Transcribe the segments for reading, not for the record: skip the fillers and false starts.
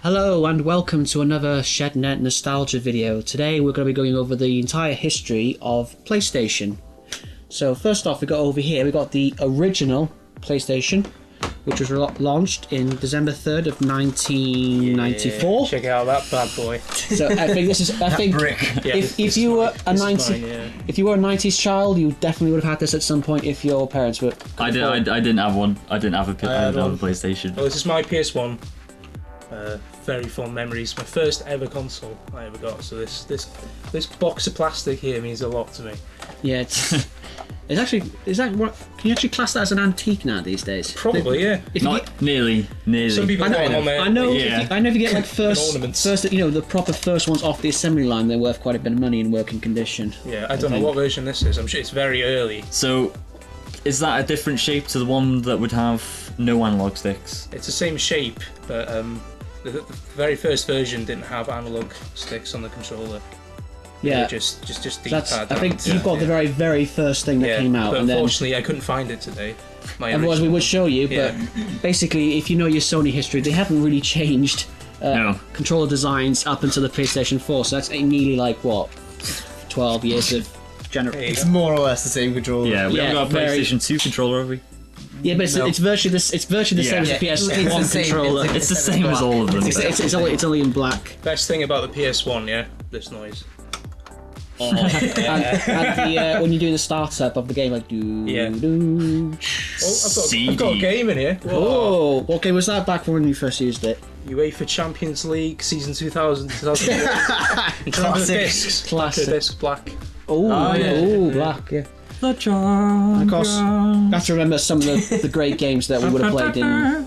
Hello and welcome to another ShedNet nostalgia video. Today we're going to be going over the entire history of PlayStation. So first off, we got over here, we got the original PlayStation, which was launched in December 3rd of 1994. Check out that bad boy. So I think this is, if you were a 90s child, you definitely would have had this at some point if your parents were. I didn't have one. I didn't have a PlayStation. Well, this is my PS1. Very fond memories. My first ever console I ever got. So this box of plastic here means a lot to me. Yeah, it's actually, is that what? Can you actually class that as an antique now these days? Probably, yeah. Nearly. Some people I know, on there. I know. Yeah. If you get like first, the proper first ones off the assembly line, they're worth quite a bit of money in working condition. Yeah, I don't know what version this is. I'm sure it's very early. So, is that a different shape to the one that would have no analog sticks? It's the same shape, but the very first version didn't have analog sticks on the controller. Yeah, just D-pad. I think you've got the very first thing that came out, but and unfortunately I couldn't find it today. Otherwise, we would show you. But basically, if you know your Sony history, they haven't really changed controller designs up until the PlayStation 4. So that's nearly like what 12 years of generation. It's more or less the same controller. Yeah, we haven't got a PlayStation 2 controller, have we? Yeah, but it's virtually the same as the PS1 controller. It's the same as all of them. It's only in black. Best thing about the PS1, this noise. And when you're doing the startup of the game, like do. Oh, I've got a game in here. Oh, what game was that back when you first used it? UEFA Champions League season 2000. Classic. Disc black. Black. Yeah. The charm. Of course, you have to remember some of the great games that we would have played in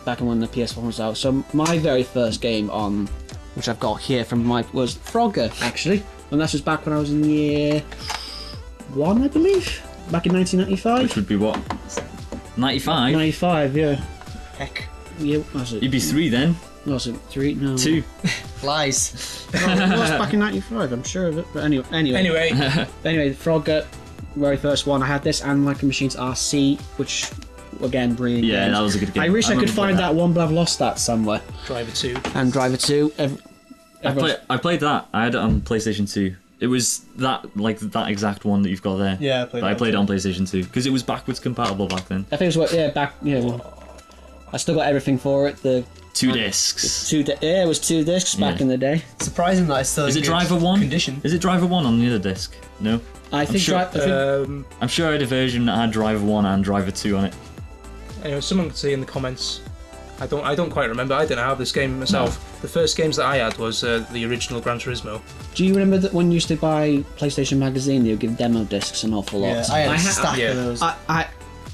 back when the PS1 was out. So my very first game on, which I've got here from was Frogger, actually. And that was back when I was in year 1, I believe, back in 1995. Which would be what? 95? 95, yeah. Heck. Yeah, was it? You'd be 3 then. Was it 3? No. 2. Lies. No, it was back in 95, I'm sure of it. But anyway, the Frogger, very first one. I had this and Micro Machines RC, which again, brilliant. Yeah, games. that was a good game. I wish I could find that one, but I've lost that somewhere. Driver 2. And Driver 2. I played that. I had it on PlayStation 2. It was that exact one that you've got there. Yeah, I played it on PlayStation 2 because it was backwards compatible back then. I think it was I still got everything for it. The 2 discs. It was 2 discs back in the day. Surprising that it's still Is in it good Driver 1? condition. Is it Driver 1 on the other disc? No. I'm sure I had a version that had Driver 1 and Driver 2 on it. Anyway, someone could say in the comments. I don't quite remember. I didn't have this game myself. No. The first games that I had was the original Gran Turismo. Do you remember that when you used to buy PlayStation Magazine, they would give demo discs an awful lot? Yeah, I had a stack of those.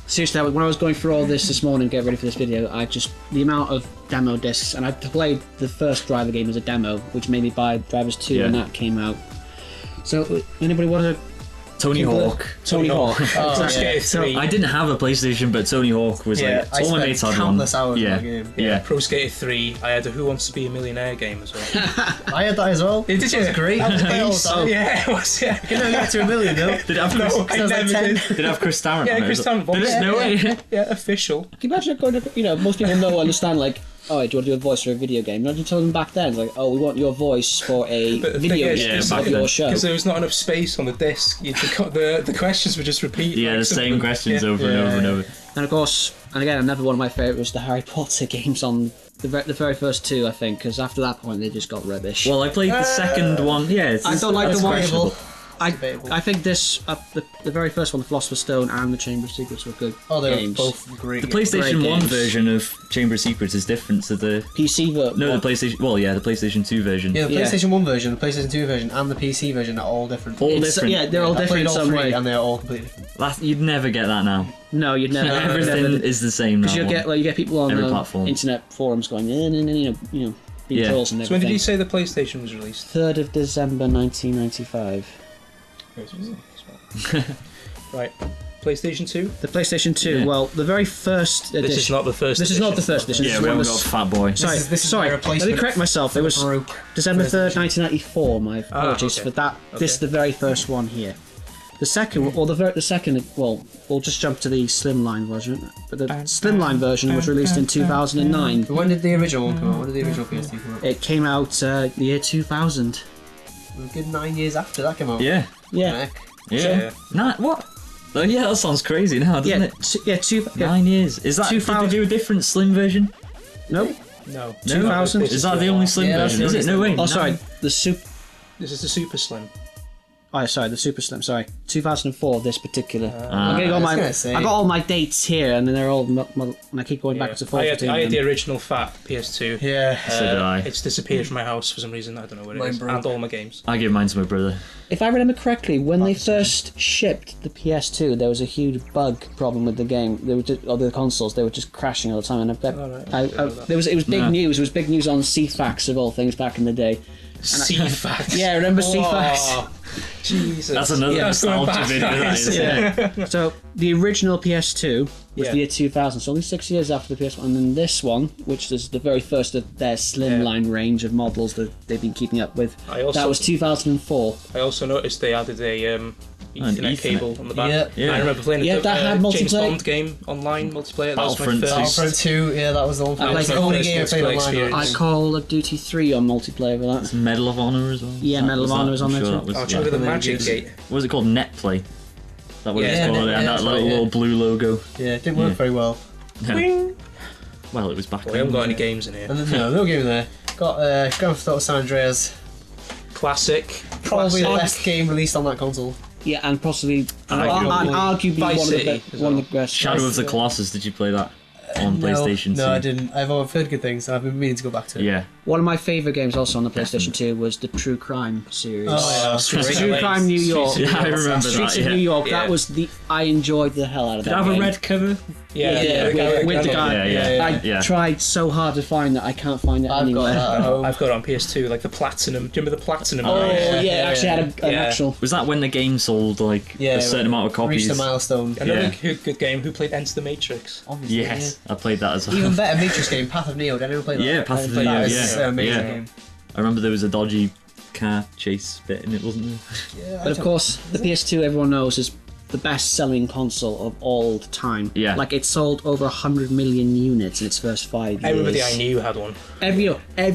Seriously, when I was going through all this morning, get ready for this video, the amount of demo discs, and I played the first Driver game as a demo, which made me buy Drivers 2 when that came out. So, anybody want to... Tony Hawk. Tony Hawk. I didn't have a PlayStation, but Tony Hawk was all my mates had one. Countless hours in that game. Yeah. Pro Skater 3. I had a Who Wants to Be a Millionaire game as well. I had that as well. Did you? It was great. That was Yeah, it was. Yeah. You never get to $1 million though. Did it have Did it have Chris Tarrant? Yeah, Chris Tarrant. Did it? No way. Yeah, official. Can you imagine going to, most people understand, like, oh, do you want to do a voice for a video game? Imagine telling them back then, like, oh, we want your voice for a video of your show. Because there was not enough space on the disc. The questions were just repeated. Yeah, the same questions over and over and over. And of course, and again, another one of my favourites was the Harry Potter games on the very first 2, I think, because after that point they just got rubbish. Well, I played the second one. Yeah, I don't like the one. Debatable. I think this the very first one, the Philosopher's Stone and the Chamber of Secrets, were good games. Both great. The PlayStation 1 version of Chamber of Secrets is different to the PC version. No, the PlayStation. Well, yeah, the PlayStation 2 version. Yeah, the PlayStation 1 version, the PlayStation 2 version, and the PC version are all different. All different. Yeah, they're all different in some way, and they're all completely different. You'd never get that now. No, you'd never. Everything is the same now. Because you get people on internet forums going, being trolls and everything. So when did you say the PlayStation was released? 3rd of December 1995. Right. PlayStation 2? The PlayStation 2, well, the very first edition. This is not the first edition. This is not the first edition. Yeah, we haven't got Fat Boy. Sorry, let me correct myself. It was December 3rd, 1994, my apologies for that. This is the very first one here. The second, or the second, well, we'll just jump to the slimline version. But the slimline version was released in 2009. When did the original one come out? When did the original PS2 come out? It came out the year 2000. A good 9 years after that came out. Yeah. Yeah. Heck. Yeah. What? Oh yeah, that sounds crazy now, doesn't Yeah, it? 9 years. Is that? Did they do a different slim version? Nope. No. 2000? Is that the only slim Yeah, that's version? the Is it? only No way. Oh, sorry. The super. This is the Super Slim. Oh, sorry, the Super Slim. Sorry, 2004. This particular. Ah. I'm getting all I was my. gonna say. I got all my dates here, and then they're all. And I keep going backwards and I forwards. had between the them. original fat PS2. Yeah. So did I. It's disappeared from my house for some reason. I don't know where it Mine is. broke. And all my games. I gave mine to my brother. If I remember correctly, when they first shipped the PS2, there was a huge bug problem with the game. They were just, or the consoles, they were just crashing all the time. And Right. I didn't know that. it was big No. news. It was big news on CFAX of all things back in the day. CFAX. Yeah, remember Oh, CFAX? Jesus. That's another That's going nostalgia back, video. That guys. is. Yeah. So the original PS2 was Yeah. the year 2000, so only 6 years after the PS1. And then this one, which is the very first of their slimline range of models that they've been keeping up with, I also- that was 2004. I also noticed they added a Ethernet Ethernet. cable on the back. Yeah. Yeah. I remember playing Yeah, the that had James multiplayer. Bond game online multiplayer. That was my Battlefront first. 2. Battlefront 2, yeah, that was the one. I That was like the it. only game I First played multiplayer online. experience. I Call of Duty 3 on multiplayer with that. Medal of Honor as well. Yeah, Medal of Honor was on there too. that was, Oh, do you yeah. remember the Yeah. Magic Gate? What was it called? Netplay. That was Yeah, it called, Net- and yeah, that that's right, little yeah. blue logo. Yeah, it didn't work Yeah. very well. Yeah. Well, it was back Well, then. we haven't got any games in here. And then, no game there. Got Grand Theft Auto San Andreas. Classic. Probably the Classic. best game released on that console. Yeah, and possibly, and Arguably. arguably Vice one of the City as one of well. the best. Shadow of the Colossus. Did you play that on PlayStation 2? No, I didn't. I've heard good things. I've been meaning to go back to it. Yeah. One of my favourite games also on the PlayStation 2 was the True Crime series. Oh, yeah. True Crime New York. Yeah, I remember Streets that. of Yeah. New York. Yeah. That was I enjoyed the hell out of Did that it have a game. red cover? Yeah, Yeah, with the guy. Yeah. I Yeah. tried so hard to find that I can't find it I've anywhere. got that at home. I've got it on PS2, like the Platinum. Do you remember the Platinum? Oh one? yeah, yeah, it actually had an yeah. actual. Was that when the game sold like a certain amount of copies? Reached a milestone. Another Yeah. good game. Who played Enter the Matrix? Obviously, Yes, I played that as well. yeah. Even better Matrix game, Path of Neo. Did anyone play that? Yeah, Path of That Neo, is yeah. an amazing Yeah. game. I remember there was a dodgy car chase bit in it, wasn't there? Yeah, But of course, the PS2 everyone knows is the best-selling console of all time. Yeah. Like it sold over 100 million units in its first 5 years. Everybody I knew had one.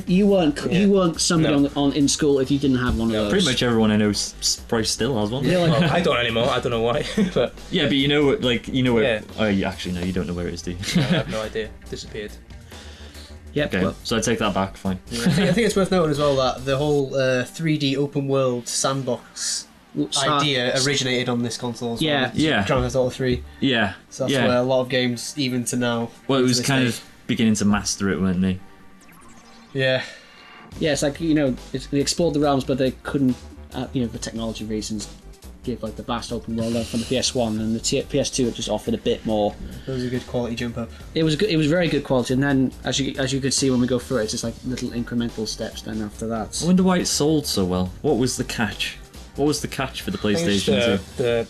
You weren't somebody No. on in school if you didn't have one of those. Pretty much everyone I know probably still has one. Yeah, like, Well, I don't anymore. I don't know why, but Yeah, but you know, where. Yeah. Oh, you actually no, you don't know where it is, do you? I have no idea. Disappeared. yep. Okay, Well, so I take that back. Fine. I think it's worth noting as well that the whole 3D open world sandbox idea originated on this console. As well. Yeah. Yeah. Grand Theft Auto 3. Yeah. So that's yeah. where a lot of games, even to now. Well, it to was this kind day. of beginning to master it, weren't they? Yeah. Yeah, it's like they explored the realms, but they couldn't, for technology reasons, give like the vast open world out from the PS1, and the PS2 it just offered a bit more. It was a good quality jump up. It was good. It was very good quality, and then as you could see when we go through it, it's just like little incremental steps. Then after that, I wonder why it sold so well. What was the catch? What was the catch for the I think it's PlayStation 2? the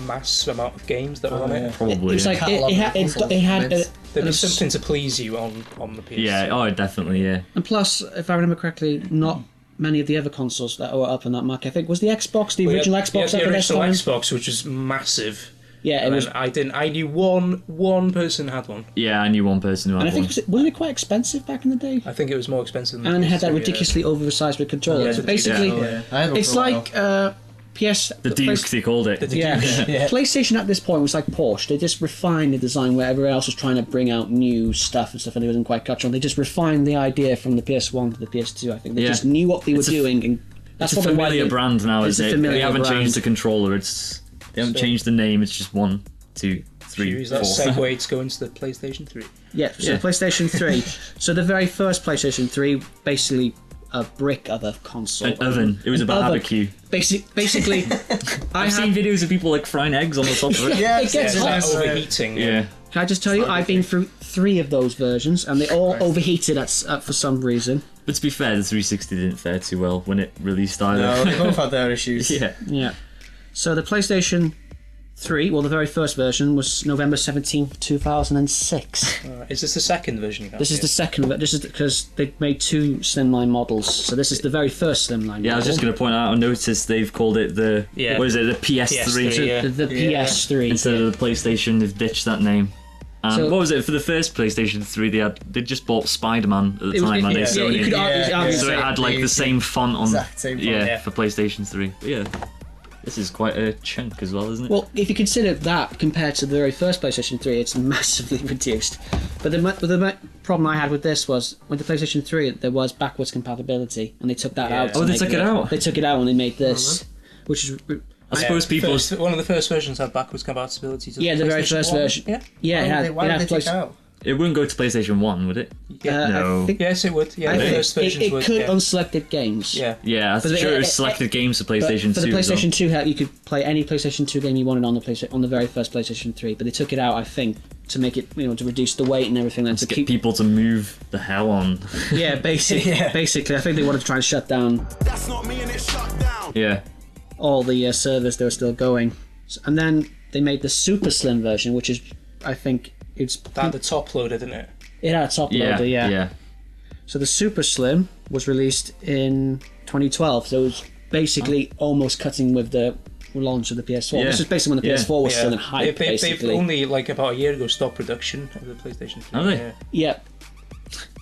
mass amount of games that were on it. Probably. it was yeah. like Catalogue of it consoles, had immense. There'd be an something to please you on the PS2. Yeah. Oh, definitely. Yeah. and plus, if I remember correctly, not many of the other consoles that were up in that market. I think was the Xbox, the Well, original yeah, Xbox, yeah, up the at this original time. Xbox, which was massive. Yeah, it And was. then I knew one person had one. Yeah, I knew one person who And had I think one. wasn't it quite expensive back in the day? I think it was more expensive than And it the had that PS2, ridiculously oversized with controller. Yeah, so the- basically, Yeah. I had one it's for a while. like PS. The Duke, they called it. Yeah. Yeah. PlayStation at this point was like Porsche. They just refined the design where everyone else was trying to bring out new stuff and stuff, and they wasn't quite catch on. They just refined the idea from the PS1 to the PS2. I think they Yeah. just knew what they were It's a- doing, and that's It's a probably why familiar they- brand now, it's isn't a it? They familiar haven't brand. changed the controller. They haven't changed the name. It's just 1, 2, 3, Use that 4. segue to go into the PlayStation 3. Yeah, so Yeah. PlayStation 3. So the very first PlayStation 3, basically a brick of a console. An oven. It was a An oven. barbecue. Basically, I've seen videos of people like frying eggs on the top of it. Yeah, It gets It's hot. like overheating. Yeah. Can I just tell you, I've been through 3 of those versions, and they all overheated for some reason. But to be fair, the 360 didn't fare too well when it released either. No, they both had their issues. Yeah. Yeah. So the PlayStation 3, well, the very first version was November 17th, 2006. Is this the second version you got? This is the second, this is because they made 2 slimline models, so this is the very first slimline model. Yeah, I was just going to point out, I noticed they've called it the, what is it, the PS3? PS3, yeah. The PS3. Instead of the PlayStation, they've ditched that name. And So- what was it, for the first PlayStation 3, they just bought Spider-Man at the time, and they you Sony. could argue So it had like the same font on, Exact same font. Yeah. for PlayStation 3. But yeah, this is quite a chunk as well, isn't it? Well, if you consider that compared to the very first PlayStation 3, it's massively reduced. But the problem I had with this was, with the PlayStation 3, there was backwards compatibility, and they took that out. to Oh, they make took it out? They took it out when they made this, which is... I suppose people. One of the first versions had backwards compatibility to Yeah, the very PlayStation first 1. version. Yeah. Yeah, Why did they take it PlayStation- out? It wouldn't go to PlayStation 1, would it? Yeah. No. I think, Yes, it would. Yeah, I the think first versions it would. could yeah. on selected games. Yeah. Yeah, I'm But sure it was it- selected games for But PlayStation 2. for the as well. PlayStation 2, you could play any PlayStation 2 game you wanted on the very first PlayStation 3. But they took it out, I think, to make it, to reduce the weight and everything, and to Get keep people to move the hell on. Yeah, basically, I think they wanted to try and shut down That's not me and it's shut down. Yeah. all the servers that were still going. And then they made the super slim version, which is, I think, That the top loader, didn't it? it had a top loader, yeah. So the super slim was released in 2012, so it was basically almost cutting with the launch of the PS4. Yeah. This is basically when the Yeah. PS4 was still in hype, They've basically. only like about a year ago stopped production of the PlayStation 3. Have they? Yeah. Yeah.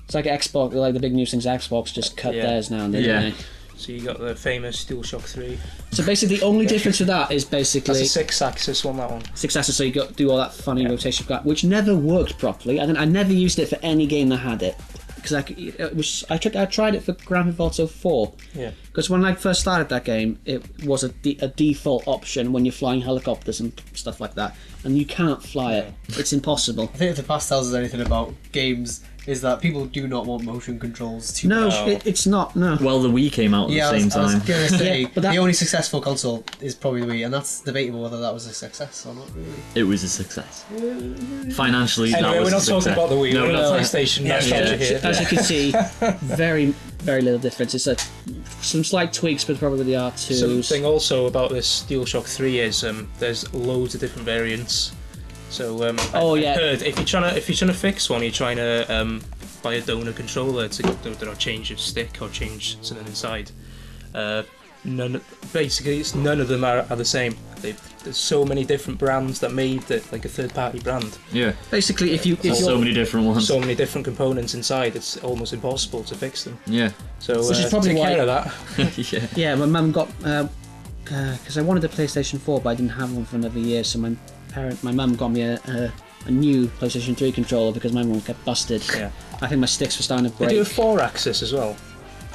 It's like Xbox, like the big news things, Xbox just cut Yeah. theirs now and then. Yeah. didn't they? So you got the famous DualShock 3. So basically, the only difference with that is That's basically a 6-axis one. That one. 6-axis, so you got do all that funny rotation, which never worked properly. I never used it for any game that had it, because I tried it for Grand Theft Auto 4. Yeah. Because when I first started that game, it was a default option when you're flying helicopters and stuff like that, and you can't fly it. It's impossible. I think if the past tells us anything about games, is that people do not want motion controls to. No, No. it's not. No. Well, the Wii came out at Yeah, the same I was time. going to say Yeah, but that- the only successful console is probably the Wii, and that's debatable whether that was a success or not. Really. It was a success. Financially, that Anyway, was we're a not success. talking about the Wii. No, we're no, on no. PlayStation. Yeah, yeah. here. As you can see, very, very little difference. It's some slight tweaks, but probably the R2s. Something also about this DualShock 3 is there's loads of different variants. So Oh, I yeah. heard if you're trying to fix one, you're trying to buy a donor controller to change your stick or change something inside. Basically, none of them are the same. There's so many different brands that made it, like a third-party brand. Yeah. Basically, if There's so you're, many different ones. So many different components inside. It's almost impossible to fix them. Yeah. So Which is probably take why- care of that. Yeah. yeah, my mum got because I wanted a PlayStation 4, but I didn't have one for another year. So my mum got me a new PlayStation 3 controller because my one kept busted. Yeah. I think my sticks were starting to They break. do a 4-axis as well.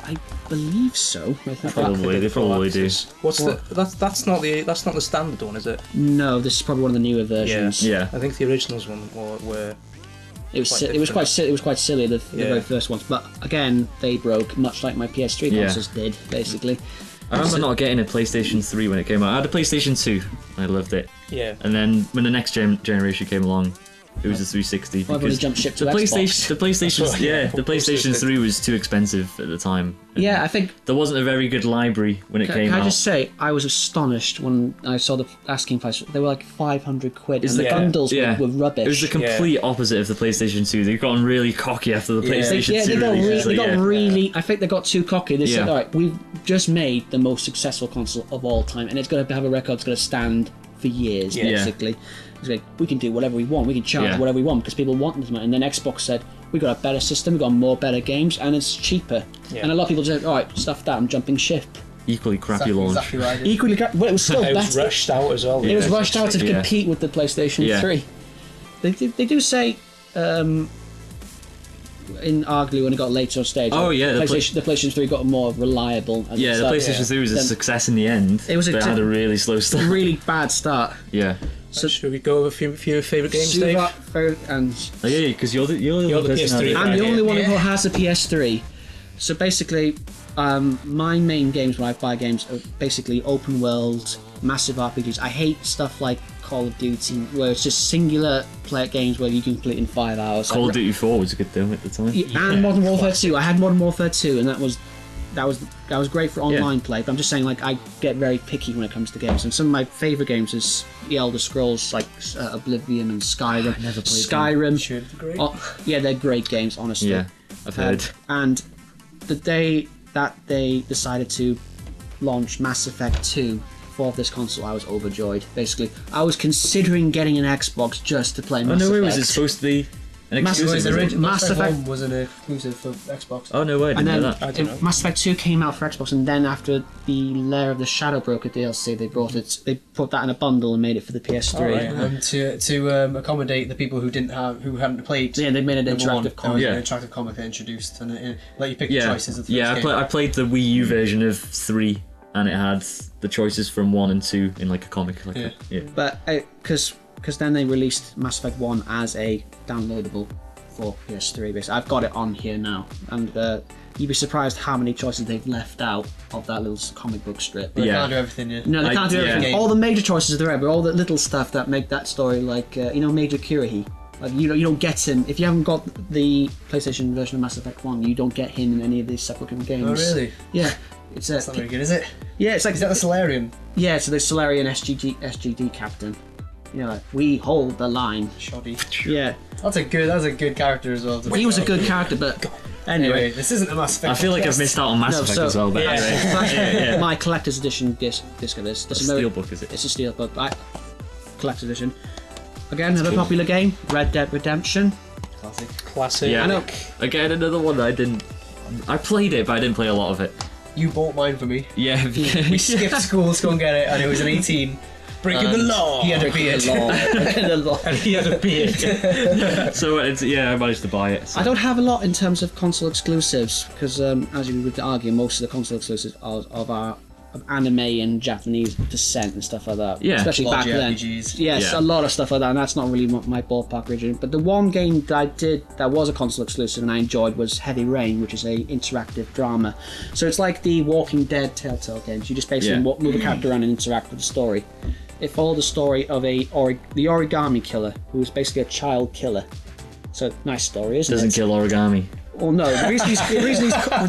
I believe so. I think Probably, they probably do. What's the? That's not the standard one, is it? No, this is probably one of the newer versions. Yeah. I think the originals one were It was Quite it was quite it was quite silly the Yeah. very first ones, but again they broke much like my PS3 Yeah. consoles did basically. I remember not getting a PlayStation 3 when it came out. I had a PlayStation 2. I loved it. yeah. And then when the next generation came along, it was a 360. Well, everybody jumped ship to the Xbox. the PlayStation, That's right, yeah, yeah. the PlayStation 3 was too expensive at the time. And Yeah, I think. there wasn't a very good library when it Can came I out. just say, I was astonished when I saw the asking price. They were like 500 quid, Is and the the- bundles yeah. were rubbish. It was the complete opposite of the PlayStation 2. They've gotten really cocky after the PlayStation yeah, 2 they got, release. they Like, got yeah. really. I think they got too cocky. They said, Yeah. "All right, we've just made the most successful console of all time, and it's going to have a record that's going to stand for years." Yeah. Basically, it's like we can do whatever we want. We can charge Yeah. whatever we want because people want them. And then Xbox said, "We got a better system. We got more better games, and it's cheaper." Yeah. And a lot of people said, "All right, stuff that. I'm jumping ship." Equally crappy launch. Exactly what I did. Equally, but it was still It was better. rushed out as well. It was Yeah. rushed out to Yeah. compete with the PlayStation Yeah. 3. They do say in arguably when it got later on stage. Oh, yeah, the the PlayStation 3 got more reliable. And Yeah, the stuff. PlayStation 3 was a Then- success in the end. It was a but it had a really slow start. really bad start. Yeah. So Should we go over a few of your favourite games, Dave? and Oh, yeah, because you're the the person PS3 that- I'm the Right, only yeah. one who has a PS3. So basically, my main games when I buy games are basically open world, massive RPGs. I hate stuff like Call of Duty, where it's just singular player games where you can complete in 5 hours. Call of Duty 4 was a good though at the time. And Modern Warfare 2. I had Modern Warfare 2, and that was that was great for online play. But I'm just saying, like, I get very picky when it comes to games, and some of my favorite games is the Elder Scrolls, like Oblivion and Skyrim. I never played Skyrim. Sure, great. Yeah, they're great games, honestly. Yeah, I've heard. And the day that they decided to launch Mass Effect 2 for this console, I was overjoyed. Basically, I was considering getting an Xbox just to play Mass Oh no, Effect. was it supposed to be an Mass exclusive? Effect- was it? Mass Effect 1 was an exclusive for Xbox. Oh no way, I And didn't then know that. I don't know. Mass Effect 2 came out for Xbox, and then after the Lair of the Shadow Broker DLC, they put that in a bundle and made it for the PS3. Alright. And to accommodate the people who hadn't played. Yeah, they made an number one, interactive there was comic. Yeah. an interactive comic that introduced and it let you pick Yeah, the choices of the yeah. first game. I played the Wii U version of 3, and it had the choices from 1 and 2 in like a comic. Like Yeah. yeah. But because then they released Mass Effect 1 as a downloadable for PS3. Basically, I've got it on here now, and you'd be surprised how many choices they've left out of that little comic book strip. But they Yeah. can't do everything, yeah. No, they can't do yeah. everything. All the major choices are there, but all the little stuff that make that story, like Major Kirihi. Like you don't get him if you haven't got the PlayStation version of Mass Effect 1. You don't get him in any of these subsequent games. Oh, really? Yeah, it's That's not very good, is it? yeah, it's like Is that the Solarian? yeah, so the Solarian SGD captain. You know, like, we hold the line. Shoddy. Yeah, That's a good character as well. he was a good character, but Anyway, anyway. this isn't a Mass Effect. I feel like I've podcast. missed out on Mass No, Effect so- as well. But anyway. My collector's edition disc of this. A This is no- steelbook, is it? It's a steelbook. Collector's edition. Again, another popular game, Red Dead Redemption. Classic. Classic. Yeah. I know. Again, another one I didn't. I played it, but I didn't play a lot of it. You bought mine for me. Yeah, We skipped school to go and get it, and it was an 18. Breaking the law. He had a beard. And he had a beard. So I managed to buy it. So. I don't have a lot in terms of console exclusives because, as you would argue, most of the console exclusives are of anime and Japanese descent and stuff like that. Yeah. especially back then. JRPGs. Yes, Yeah. a lot of stuff like that, and that's not really my ballpark region. But the one game that I did that was a console exclusive and I enjoyed was Heavy Rain, which is a interactive drama. So it's like the Walking Dead Telltale games. You just basically Yeah. move a character around and interact with the story. It followed the story of the origami killer, who was basically a child killer. So nice story, isn't Doesn't it? kill origami. Well, no. The reason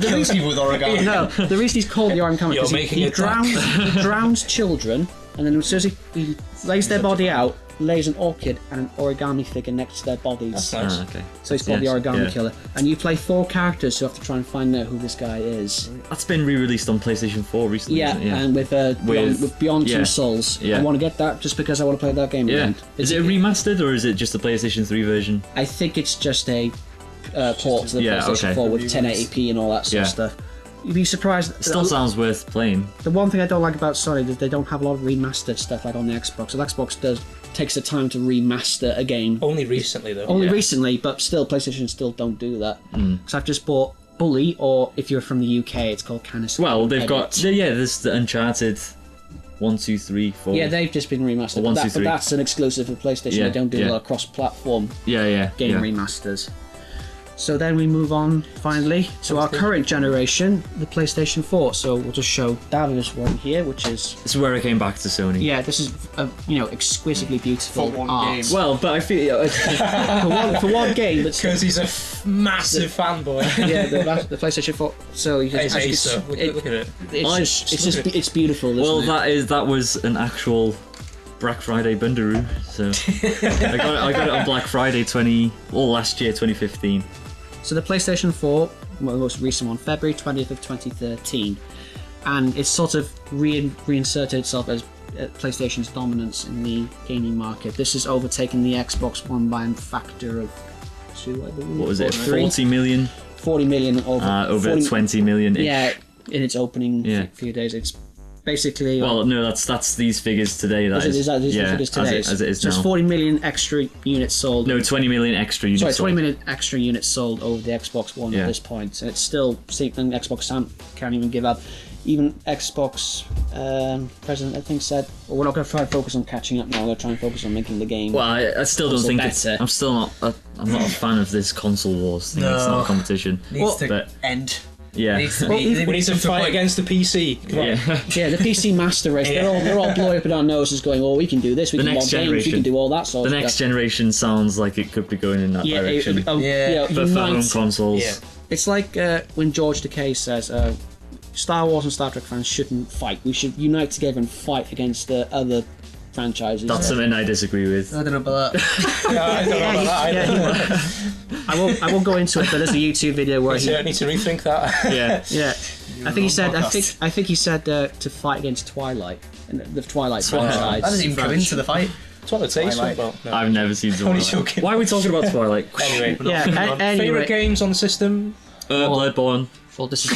Kills people with origami. no, the reason he's called the origami You're is making he it dark. drowns children, and then as soon as he lays their body out, lays an orchid and an origami figure next to their bodies. That's nice. Ah, okay. So he's called Yes, the origami yeah. killer, and you play 4 characters who have to try and find out who this guy is. That's been re-released on PlayStation 4 recently. Yeah, isn't it? and with Beyond yeah. Two Souls. Yeah. I want to get that just because I want to play that game Yeah. again. Is it remastered or is it just the PlayStation 3 version? I think it's just a port to the Yeah, PlayStation okay. 4 with 1080p and all that sort of Yeah. stuff. You'd be surprised. Still sounds worth playing. The one thing I don't like about Sony is they don't have a lot of remastered stuff like on the Xbox. So the Xbox takes the time to remaster a game. Only recently, though. Only yeah. recently, but still, PlayStation still don't do that. Mm. Because I've just bought Bully, or if you're from the UK, it's called Canis. Well, they've got there's the Uncharted 1, 2, 3, 4. Yeah, they've just been remastered. Or 1, but 2, 3. that's an exclusive for PlayStation. Yeah, They don't do yeah. a lot of cross-platform yeah. game remasters. So then we move on finally to our current generation, the PlayStation 4. So we'll just show David's one here, which is This is where I came back to Sony. yeah, this is exquisitely beautiful For one art. game. Well, but I feel for one game, but Because he's a massive fanboy. yeah, the PlayStation 4. So you It's as you ace, can though. s- Look at it. it's beautiful. Isn't well, it? that was an actual Black Friday bundaroo. So I got it on Black Friday last year, 2015. So the PlayStation 4, well, the most recent one, February 20th of 2013, and it's sort of reinserted itself as PlayStation's dominance in the gaming market. This has overtaken the Xbox One by a factor of 2, I believe. What was it? 3? 40 million 40 million over 40 20 million. Yeah, in its opening Yeah. few days. It's basically Well, no, that's these figures today. That is that the yeah, figures today? as it is so now. it's 40 million extra units sold. No, 20 million extra units. Sorry, sold. 20 million extra units sold over the Xbox One Yeah. at this point, and it's still something Xbox can't even give up. Even Xbox president, I think, said, "Well, we're not going to try and focus on catching up now. We're going to try and focus on making the game." Well, I still don't console think better. I'm still not. I'm not a fan of this console wars thing. It's No. not a competition. Needs to but end. yeah, Needs to Well, be, we We need to fight against the PC. Come on. yeah. yeah, the PC master race. They're all blowing up in our noses, going, "Oh, we can do this. We The can next mod games. We generation. can do all that sort The of next stuff." generation sounds like it could be going in that Yeah, direction. Yeah. But for home unite. consoles, Yeah. It's like when George Takei says, Star Wars and Star Trek fans shouldn't fight. We should unite together and fight against the other franchises. That's something I disagree with. I don't know about that. Yeah, I don't know about that either. I won't go into it, but there's a YouTube video where I need to rethink that. Yeah. yeah. I think he said to fight against Twilight and the Twilight franchise. That doesn't even come into the fight. That's what the taste Twilight. about. No. I've never seen Only Twilight. joking. Why are we talking about Twilight? Anyway, Anyway, favorite games on the system. Bloodborne. well, this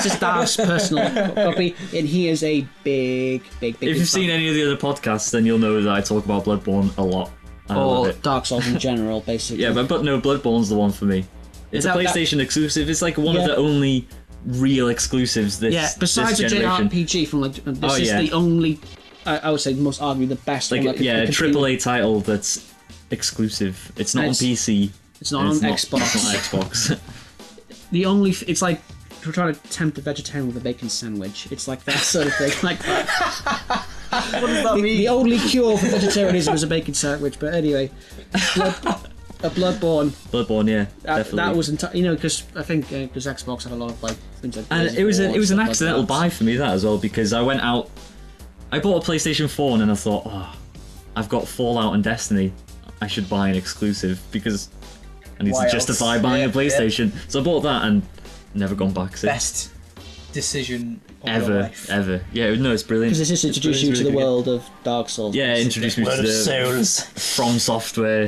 is Dar's personal copy, and he is a big. If you've seen any of the other podcasts, then you'll know that I talk about Bloodborne a lot. I love or it. Dark Souls in general, basically. Yeah, but no, Bloodborne's the one for me. It's a PlayStation exclusive. It's like one of the only real exclusives this besides this a generation. JRPG from this is the only, I would say, most arguably the best Like one. That a could AAA title that's exclusive. It's not on PC. It's not on Xbox. It's not on Xbox. The only, it's like we're trying to tempt a vegetarian with a bacon sandwich. It's like that sort of thing. Like What does that mean? the only cure for vegetarianism is a bacon sandwich. But anyway, Bloodborne. Bloodborne, yeah, definitely. That was because I think because Xbox had a lot of like things like. And it was an accidental buy for me that as well, because I went out, I bought a PlayStation 4 and then I thought, I've got Fallout and Destiny, I should buy an exclusive because I need to justify buying a PlayStation. So I bought that and never gone back since. Best decision of your life. Ever. Yeah, no, it's brilliant. Because this just introduced you to the world of Dark Souls. Yeah, it introduced me to the From Software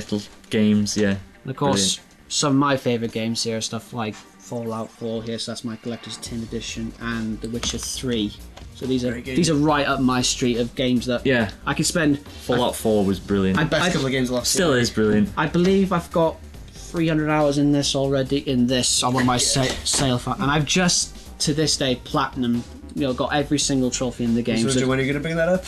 games, yeah. And of course, some of my favourite games here are stuff like Fallout 4 here, so that's my Collector's Tin Edition, and The Witcher 3. So these are right up my street of games that I could spend. Fallout 4 was brilliant. Best couple of games last Still year. is brilliant. I believe I've got 300 hours in this already, on one of my sale, and I've just, to this day, platinum, got every single trophy in the game. So when are you going to bring that up?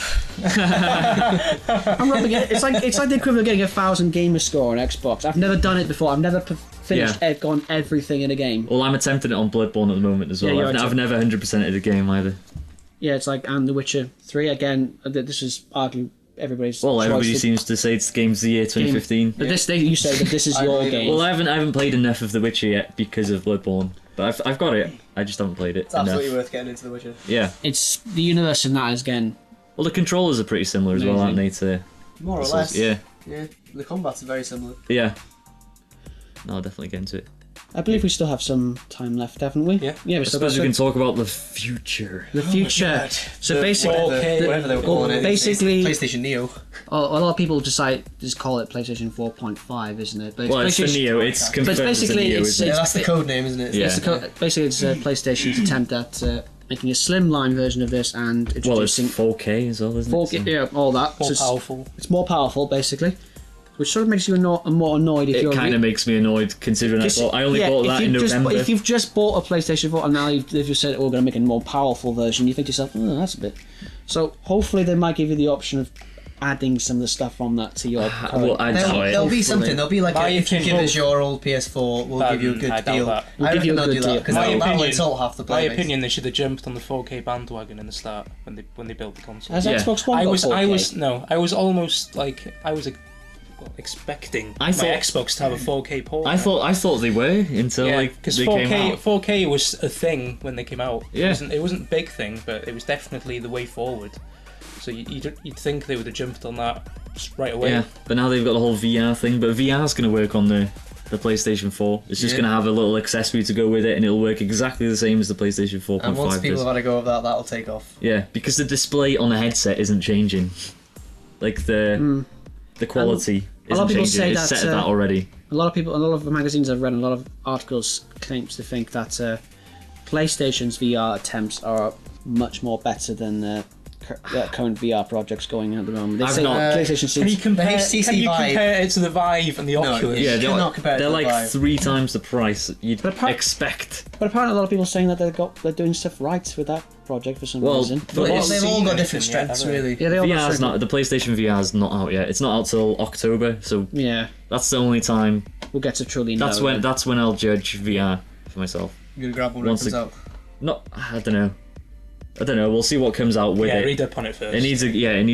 I'm rubbing it. It's like the equivalent of getting 1,000 gamer score on Xbox. I've never done it before. I've never finished gone everything in a game. Well, I'm attempting it on Bloodborne at the moment as well. Yeah, I've never 100%ed a game either. Yeah, it's like, and The Witcher 3 again. This is arguably everybody's. Well, everybody choice. seems to say it's Games of the Year 2015. But you say that this is your game. Well, I haven't played enough of The Witcher yet because of Bloodborne, but I've got it. I just haven't played it It's absolutely worth getting into The Witcher. Yeah. It's the universe in that is again. Well, the controllers are pretty similar as well, aren't they? To More or less. Yeah. Yeah. The combat's very similar. Yeah. No, I'll definitely get into it. I believe we still have some time left, haven't we? Yeah. Yeah, I suppose we can talk about the future. The future. So basically, Whatever they were calling it. basically, PlayStation Neo. a lot of people just call it PlayStation 4.5, isn't it? But Well, it's the Neo. It's confirmed as the Neo, isn't it? Yeah, that's the code name, isn't it? Yeah. Basically, it's PlayStation's attempt at making a slimline version of this and Well, it's introducing 4K as well, isn't it? 4K, yeah, all that. More So powerful. It's more powerful, basically, which sort of makes you more annoyed if you're. It kind of makes me annoyed considering I only bought that in November. If you've just bought a PlayStation 4 and now they've just said, we're going to make a more powerful version, you think to yourself, that's a bit. So hopefully they might give you the option of adding some of the stuff from that to your. Well, I doubt it. There'll be something. There'll be like if you give us your old PS4, we'll give you a good deal. We'll give you a good deal. Because that'll insult half the My players. opinion, they should have jumped on the 4K bandwagon in the start when they built the console. Has Xbox One I got was 4K? I was almost like expecting my Xbox to have a 4K port. I thought they were until because they 4K came out. 4K was a thing when they came out. Yeah. It wasn't a big thing, but it was definitely the way forward. So you'd think they would have jumped on that right away. Yeah, but now they've got the whole VR thing. But VR's going to work on the PlayStation 4. It's just going to have a little accessory to go with it, and it'll work exactly the same as the PlayStation 4.5 And once people does. have had a go of that, that'll take off. Yeah, because the display on the headset isn't changing. Like the quality a lot of isn't people changing. say It's that, set at that already. A lot of magazines I've read, and a lot of articles claims to think that PlayStation's VR attempts are much more better than the current VR projects going at the moment. They say PlayStation Can you seems. compare? HTC Can you Vive. compare it to the Vive and the Oculus? Yeah, You cannot compare it they're to like the Vive. 3 times the price you'd But apart- expect. But apparently, a lot of people are saying that they're doing stuff right with that project for some Well, reason. but Well, it's- they've all got seen different anything yet, strengths, have they? really. Yeah, they all got VR's certain- not the PlayStation VR's not out yet. It's not out till October, so Yeah, that's the only time. we'll get to truly know. That's when I'll judge VR for myself. You're gonna grab one when it Once comes it- out. Not, I don't know. We'll see what comes out with Yeah, it. read up on it first. It needs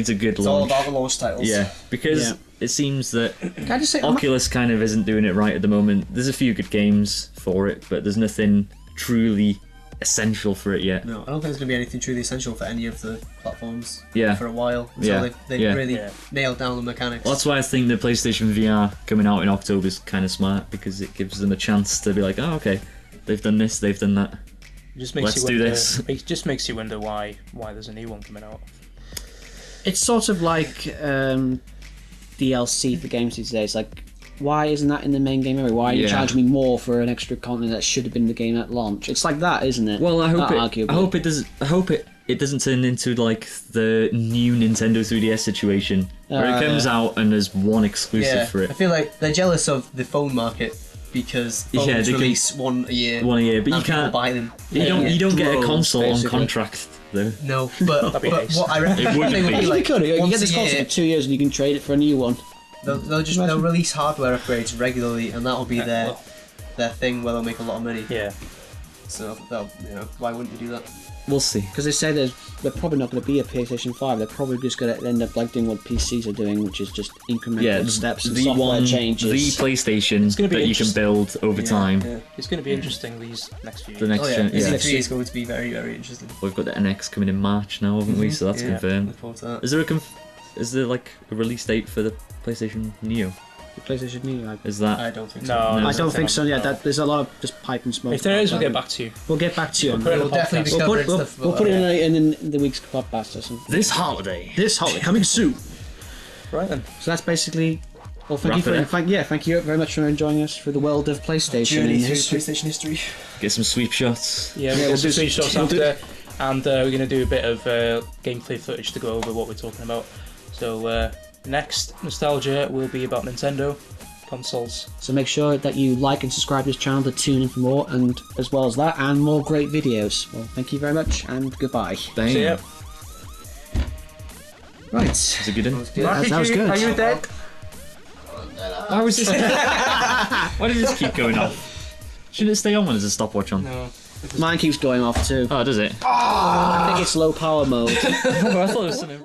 a good It's all launch. about the launch titles. Yeah, because Yeah. it seems that Can I just say, Oculus kind of isn't doing it right at the moment. There's a few good games for it, but there's nothing truly essential for it yet. No, I don't think there's going to be anything truly essential for any of the platforms Yeah. for a while. Yeah. So they've Yeah. really Yeah. nailed down the mechanics. Well, that's why I think the PlayStation VR coming out in October is kind of smart, because it gives them a chance to be like, oh, okay, they've done this, they've done that. It just makes Let's you do wonder, this. It just makes you wonder why there's a new one coming out. It's sort of like DLC for games these days. Like, why isn't that in the main game area? Why are you Yeah. charging me more for an extra content that should have been in the game at launch? It's like that, isn't it? Well, I hope Arguably. I hope it doesn't turn into like the new Nintendo 3DS situation where it comes out and there's one exclusive for I it. feel like they're jealous of the phone market because phones Yeah, they can- release one a year. One a year, but you and people can't. buy them. You don't get a Droves, console basically. on contract though. No, but That'd be nice. what I reckon It would they would be. be You like could. You can once get this a console year, for 2 years and you can trade it for a new one. they'll release hardware upgrades regularly, and that'll be their well. their thing where they'll make a lot of money. Yeah. So why wouldn't you do that? We'll see. Because they say they're probably not going to be a PlayStation 5. They're probably just going to end up like doing what PCs are doing, which is just incremental Yeah, steps and the software one, changes. the PlayStation gonna be that you can interesting. build over time. Yeah. It's going to be interesting these next few years. The next Oh yeah, gen, yeah. EC3 is going to be very, very interesting. We've got the NX coming in March now, haven't we? So that's Yeah, confirmed. look forward to that. Is there like a release date for the PlayStation Neo? The PlayStation Neo. Is that? I don't think No, so. I there's don't nothing think so. on Yeah, that. there's a lot of just pipe and smoke. If there is, we'll about get that. back to you. We'll get back to you on We'll that. put it in We'll a definitely podcast. be We'll put, covering we'll, stuff. we'll put it in the week's podcast or something. This holiday. This holiday coming soon. Right then. So that's basically. Well, thank Wrap you it for up. thank you very much for joining us through the world of PlayStation Journey and through history. PlayStation history. Get some sweep shots. Yeah, Yeah, we'll we'll do do some shots we'll do- after, and we're going to do a bit of gameplay footage to go over what we're talking about. So next nostalgia will be about Nintendo consoles. So make sure that you like and subscribe to this channel to tune in for more, and as well as that, and more great videos. Well, thank you very much, and goodbye. Damn. So yeah. Right. Is it good? That was good. Are you dead? Why was this? Why did this keep going off? Shouldn't it stay on when there's a stopwatch on? No. Mine keeps going off too. Oh, does it? I think it's low power mode. I thought it was something.